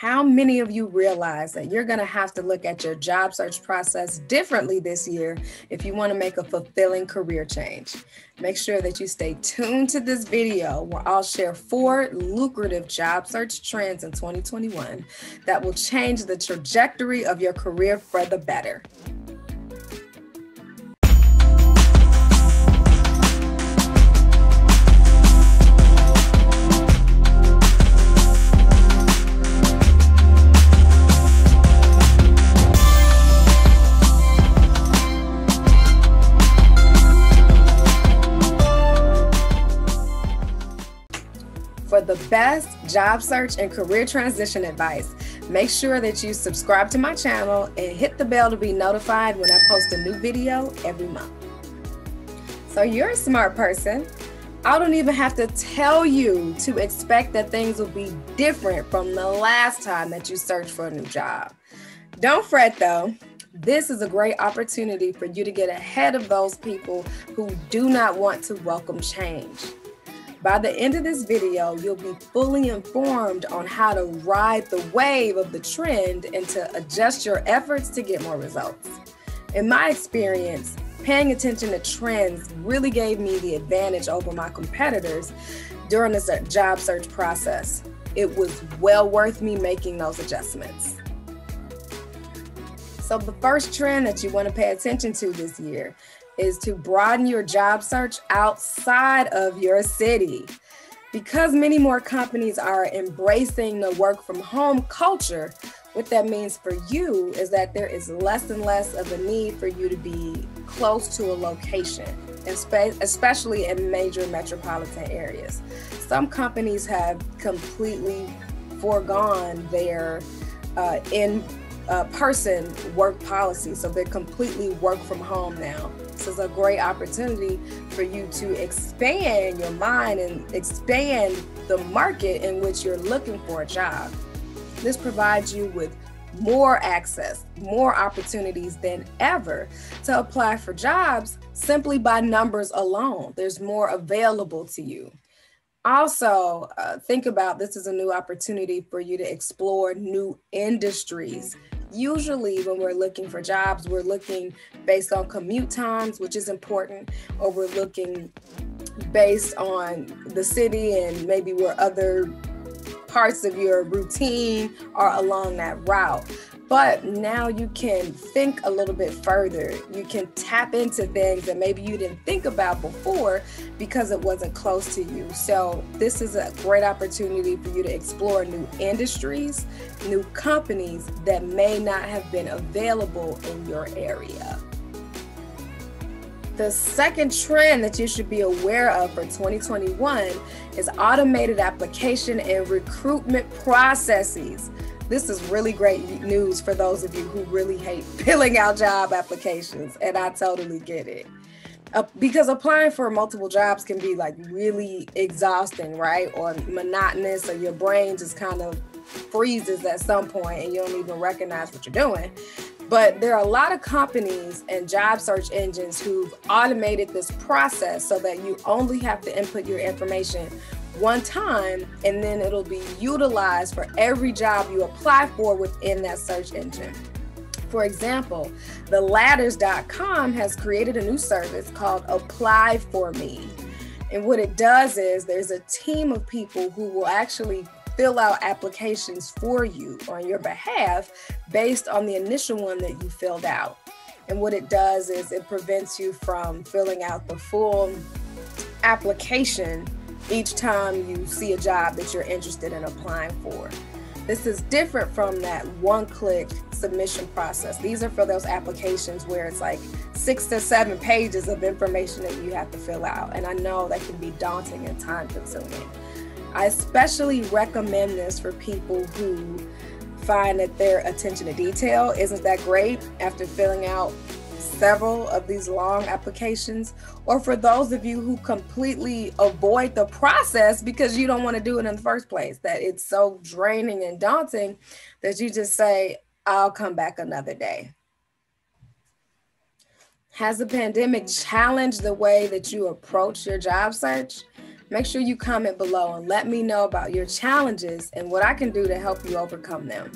How many of you realize that you're going to have to look at your job search process differently this year if you want to make a fulfilling career change? Make sure that you stay tuned to this video where I'll share 4 lucrative job search trends in 2021 that will change the trajectory of your career for the better. For the best job search and career transition advice, make sure that you subscribe to my channel and hit the bell to be notified when I post a new video every month. So you're a smart person. I don't even have to tell you to expect that things will be different from the last time that you searched for a new job. Don't fret though. This is a great opportunity for you to get ahead of those people who do not want to welcome change. By the end of this video, you'll be fully informed on how to ride the wave of the trend and to adjust your efforts to get more results. In my experience, paying attention to trends really gave me the advantage over my competitors during this job search process. It was well worth me making those adjustments. So the first trend that you want to pay attention to this year is to broaden your job search outside of your city. Because many more companies are embracing the work from home culture, what that means for you is that there is less and less of a need for you to be close to a location, especially in major metropolitan areas. Some companies have completely foregone their in-person work policy, so they're completely work from home now. This is a great opportunity for you to expand your mind and expand the market in which you're looking for a job. This provides you with more access, more opportunities than ever to apply for jobs simply by numbers alone. There's more available to you. Also, think about this is a new opportunity for you to explore new industries. Usually when we're looking for jobs, we're looking based on commute times, which is important, or we're looking based on the city and maybe where other parts of your routine are along that route. But now you can think a little bit further. You can tap into things that maybe you didn't think about before because it wasn't close to you. So this is a great opportunity for you to explore new industries, new companies that may not have been available in your area. The second trend that you should be aware of for 2021 is automated application and recruitment processes. This is really great news for those of you who really hate filling out job applications, and I totally get it. Because applying for multiple jobs can be like really exhausting, right? Or monotonous, or your brain just kind of freezes at some point and you don't even recognize what you're doing. But there are a lot of companies and job search engines who've automated this process so that you only have to input your information one time, and then it'll be utilized for every job you apply for within that search engine. For example, the ladders.com has created a new service called Apply For Me. And what it does is there's a team of people who will actually fill out applications for you on your behalf based on the initial one that you filled out. And what it does is it prevents you from filling out the full application each time you see a job that you're interested in applying for. This is different from that one-click submission process. These are for those applications where it's like 6 to 7 pages of information that you have to fill out. And I know that can be daunting and time-consuming. I especially recommend this for people who find that their attention to detail isn't that great after filling out several of these long applications, or for those of you who completely avoid the process because you don't want to do it in the first place, that it's so draining and daunting that you just say, I'll come back another day. Has the pandemic challenged the way that you approach your job search? Make sure you comment below and let me know about your challenges and what I can do to help you overcome them.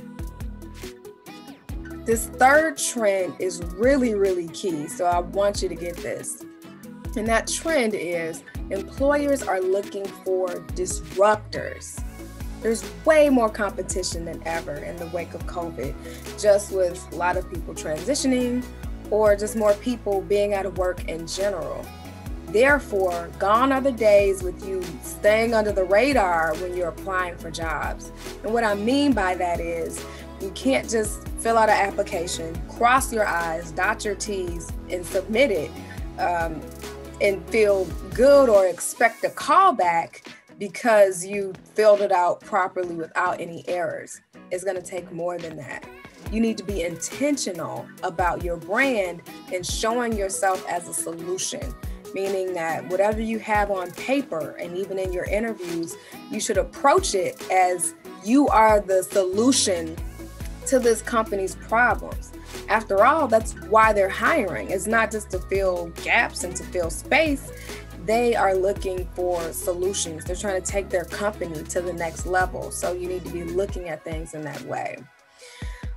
This third trend is really, really key, so I want you to get this. And that trend is employers are looking for disruptors. There's way more competition than ever in the wake of COVID, just with a lot of people transitioning or just more people being out of work in general. Therefore, gone are the days with you staying under the radar when you're applying for jobs. And what I mean by that is you can't just fill out an application, cross your I's, dot your T's, and submit it and feel good or expect a call back because you filled it out properly without any errors. It's going to take more than that. You need to be intentional about your brand and showing yourself as a solution, meaning that whatever you have on paper and even in your interviews, you should approach it as you are the solution to this company's problems. After all, that's why they're hiring. It's not just to fill gaps and to fill space. They are looking for solutions. They're trying to take their company to the next level. So you need to be looking at things in that way.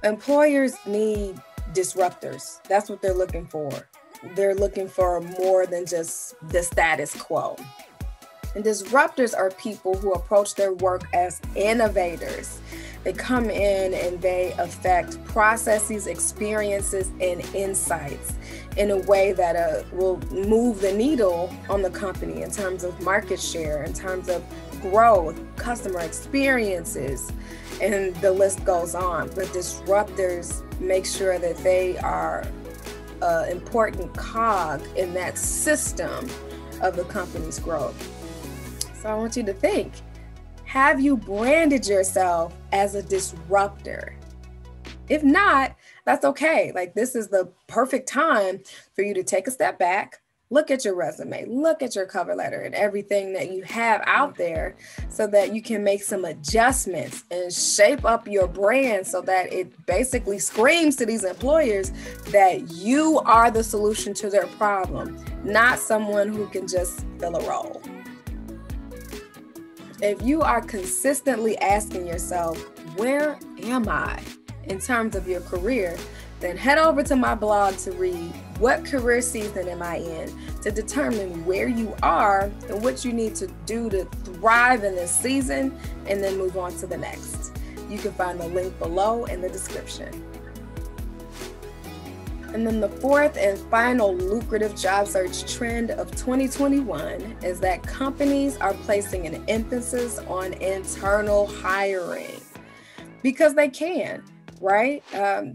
Employers need disruptors. That's what they're looking for. They're looking for more than just the status quo. And disruptors are people who approach their work as innovators. They come in and they affect processes, experiences, and insights in a way that will move the needle on the company in terms of market share, in terms of growth, customer experiences, and the list goes on. But disruptors make sure that they are an important cog in that system of the company's growth. So I want you to think, have you branded yourself as a disruptor? If not, that's okay. Like, this is the perfect time for you to take a step back, look at your resume, look at your cover letter and everything that you have out there so that you can make some adjustments and shape up your brand so that it basically screams to these employers that you are the solution to their problem, not someone who can just fill a role. If you are consistently asking yourself, where am I in terms of your career, then head over to my blog to read what career season am I in to determine where you are and what you need to do to thrive in this season and then move on to the next. You can find the link below in the description. And then the fourth and final lucrative job search trend of 2021 is that companies are placing an emphasis on internal hiring because they can, right?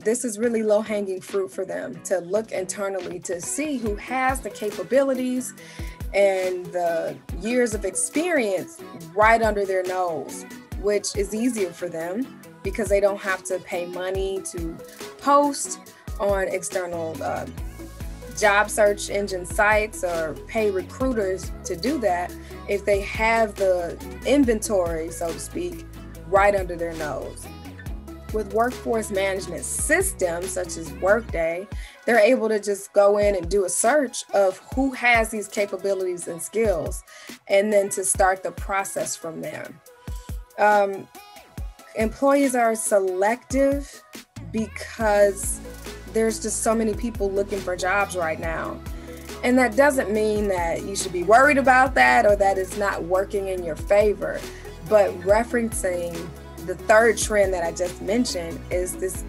This is really low-hanging fruit for them to look internally to see who has the capabilities and the years of experience right under their nose, which is easier for them because they don't have to pay money to post on external job search engine sites or pay recruiters to do that if they have the inventory, so to speak, right under their nose. With workforce management systems such as Workday, they're able to just go in and do a search of who has these capabilities and skills, and then to start the process from there. Employees are selective because there's just so many people looking for jobs right now. And that doesn't mean that you should be worried about that or that it's not working in your favor. But referencing the third trend that I just mentioned is this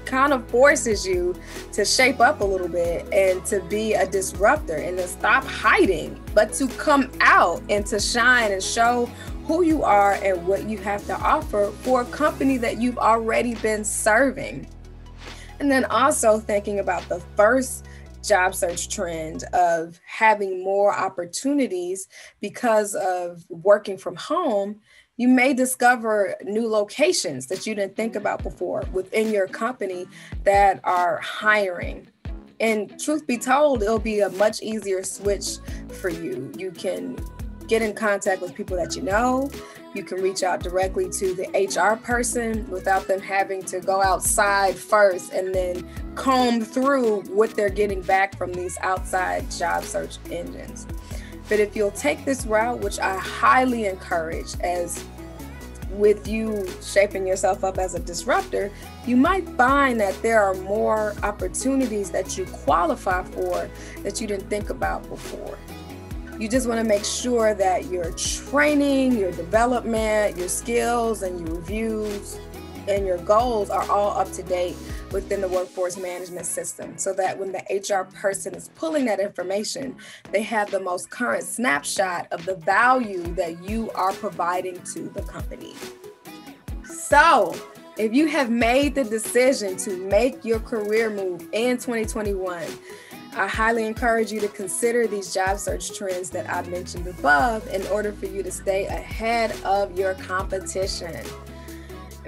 kind of forces you to shape up a little bit and to be a disruptor and to stop hiding, but to come out and to shine and show who you are and what you have to offer for a company that you've already been serving. And then also thinking about the first job search trend of having more opportunities because of working from home, you may discover new locations that you didn't think about before within your company that are hiring. And truth be told, it'll be a much easier switch for you. You can get in contact with people that you know. You can reach out directly to the HR person without them having to go outside first and then comb through what they're getting back from these outside job search engines. But if you'll take this route, which I highly encourage, as with you shaping yourself up as a disruptor, you might find that there are more opportunities that you qualify for that you didn't think about before. You just want to make sure that your training, your development, your skills, and your reviews and your goals are all up to date within the workforce management system, so that when the HR person is pulling that information, they have the most current snapshot of the value that you are providing to the company. So, if you have made the decision to make your career move in 2021, I highly encourage you to consider these job search trends that I mentioned above in order for you to stay ahead of your competition.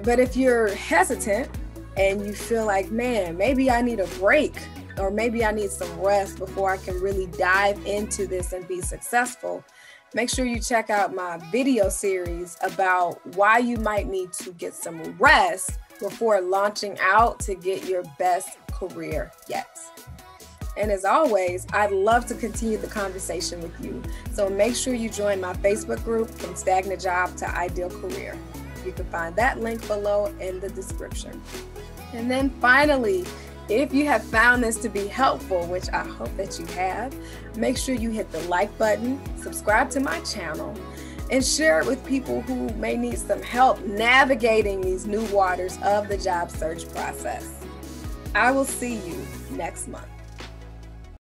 But if you're hesitant and you feel like, man, maybe I need a break, or maybe I need some rest before I can really dive into this and be successful, make sure you check out my video series about why you might need to get some rest before launching out to get your best career yet. And as always, I'd love to continue the conversation with you. So make sure you join my Facebook group, From Stagnant Job to Ideal Career. You can find that link below in the description. And then finally, if you have found this to be helpful, which I hope that you have, make sure you hit the like button, subscribe to my channel, and share it with people who may need some help navigating these new waters of the job search process. I will see you next month.